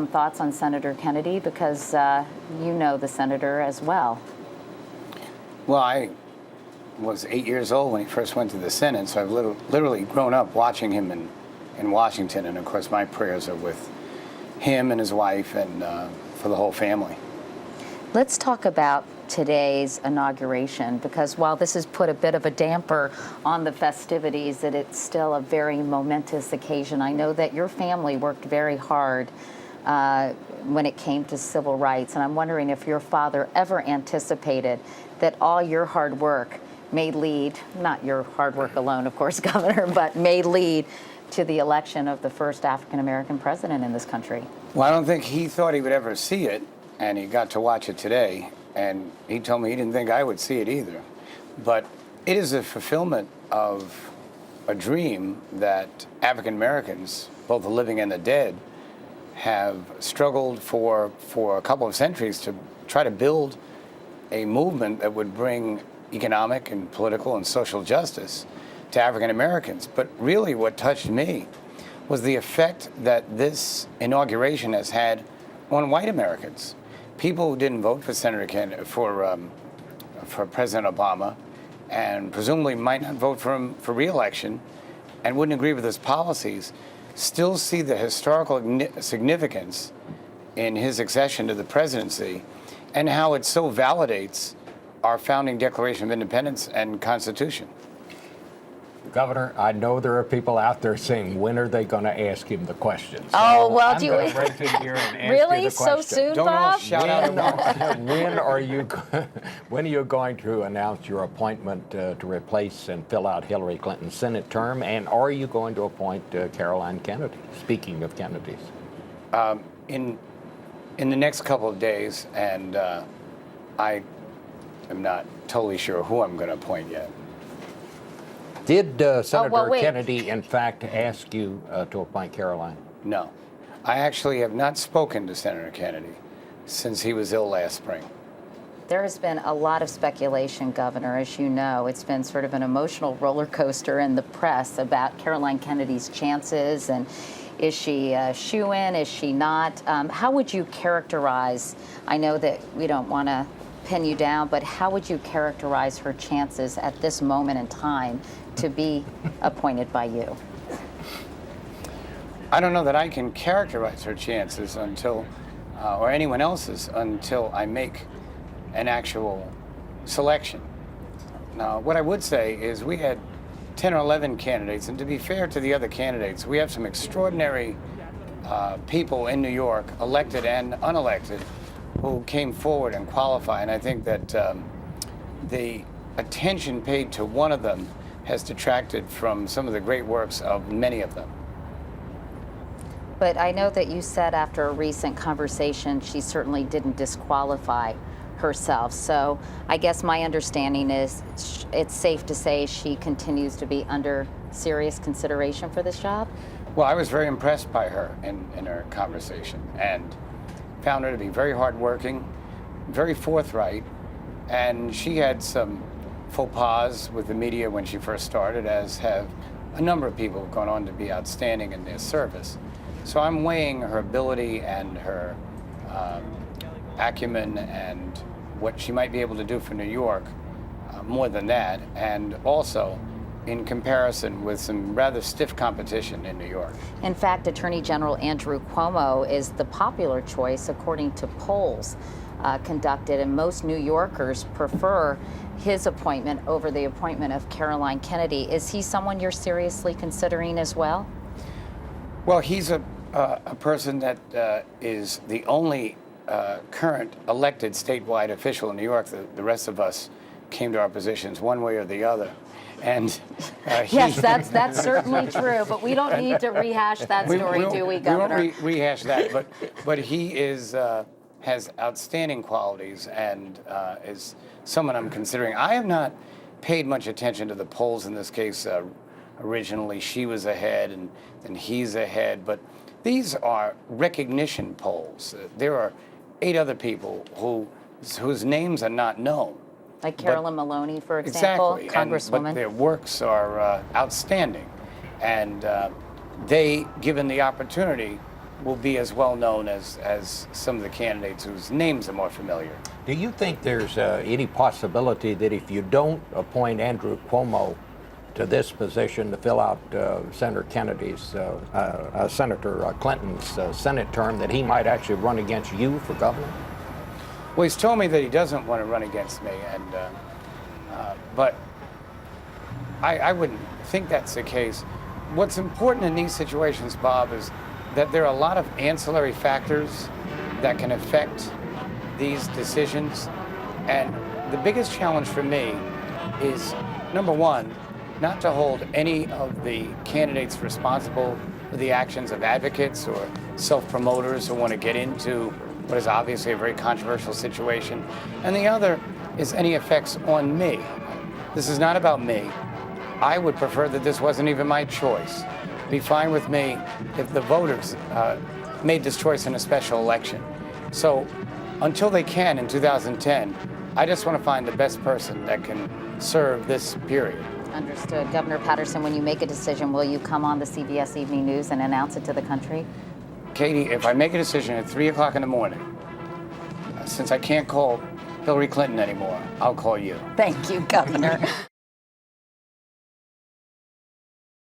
Some thoughts on Senator Kennedy, because you know the senator as well. Well, I was 8 years old when he first went to the Senate, so I've literally grown up watching him in Washington, and of course my prayers are with him and his wife and for the whole family. Let's talk about today's inauguration, because while this has put a bit of a damper on the festivities, that it's still a very momentous occasion. I know that your family worked very hard when it came to civil rights, and I'm wondering if your father ever anticipated that all your hard work may lead, not your hard work alone, of course, Governor, but may lead to the election of the first African-American president in this country. Well, I don't think he thought he would ever see it, and he got to watch it today, and he told me he didn't think I would see it either. But it is a fulfillment of a dream that African-Americans, both the living and the dead, have struggled for a couple of centuries to try to build a movement that would bring economic and political and social justice to African Americans. But really what touched me was the effect that this inauguration has had on white Americans. People who didn't vote for for President Obama, and presumably might not vote for him for re-election and wouldn't agree with his policies, still see the historical significance in his accession to the presidency and how it so validates our founding Declaration of Independence and Constitution. Governor, I know there are people out there saying, when are they going to ask him the questions? Oh, well, I'm do going you to break in here and ask really you the so question. soon, Don't all Bob? shout out at once. When are you going to announce your appointment to replace and fill out Hillary Clinton's Senate term? And are you going to appoint Caroline Kennedy? Speaking of Kennedys, In the next couple of days, and I am not totally sure who I'm going to appoint yet. did Senator wait. Kennedy, in fact, ask you to appoint Caroline? No. I actually have not spoken to Senator Kennedy since he was ill last spring. There has been a lot of speculation, Governor, as you know. It's been sort of an emotional roller coaster in the press about Caroline Kennedy's chances, and is she a shoo-in, is she not? How would you characterize, I know that we don't want to pin you down, but how would you characterize her chances at this moment in time to be appointed by you? I don't know that I can characterize her chances until, or anyone else's, until I make an actual selection. Now, what I would say is we had 10 or 11 candidates, and to be fair to the other candidates, we have some extraordinary people in New York, elected and unelected, who came forward and qualified. And I think that the attention paid to one of them has detracted from some of the great works of many of them. But I know that you said after a recent conversation she certainly didn't disqualify herself. So I guess my understanding is it's safe to say she continues to be under serious consideration for this job? Well, I was very impressed by her in our conversation, and found her to be very hardworking, very forthright, and she had some faux pas with the media when she first started, as have a number of people who've gone on to be outstanding in their service. So I'm weighing her ability and her acumen and what she might be able to do for New York more than that, and also in comparison with some rather stiff competition in New York. In fact, Attorney General Andrew Cuomo is the popular choice according to polls conducted, and most New Yorkers prefer his appointment over the appointment of Caroline Kennedy. Is he someone you're seriously considering as well? Well, he's a person that is the only current elected statewide official in New York. The rest of us came to our positions one way or the other. And yes, that's certainly true, but we don't need to rehash that story, do we, Governor? We won't rehash that, but he has outstanding qualities and is someone I'm considering. I have not paid much attention to the polls in this case. Originally, she was ahead, and then he's ahead, but these are recognition polls. There are 8 other people whose names are not known. Like Carolyn Maloney, for example, exactly. Congresswoman. But their works are outstanding. And they, given the opportunity, will be as well known as some of the candidates whose names are more familiar. Do you think there's any possibility that if you don't appoint Andrew Cuomo to this position to fill out Senator Clinton's Senate term, that he might actually run against you for governor? Well, he's told me that he doesn't want to run against me, but I wouldn't think that's the case. What's important in these situations, Bob, is that there are a lot of ancillary factors that can affect these decisions. And the biggest challenge for me is, number one, not to hold any of the candidates responsible for the actions of advocates or self-promoters who want to get into what is obviously a very controversial situation. And the other is any effects on me. This is not about me. I would prefer that this wasn't even my choice. It'd be fine with me if the voters made this choice in a special election. So until they can in 2010, I just want to find the best person that can serve this period. Understood. Governor Patterson, when you make a decision, will you come on the CBS Evening News and announce it to the country? Katie, if I make a decision at 3 o'clock in the morning, since I can't call Hillary Clinton anymore, I'll call you. Thank you, Governor.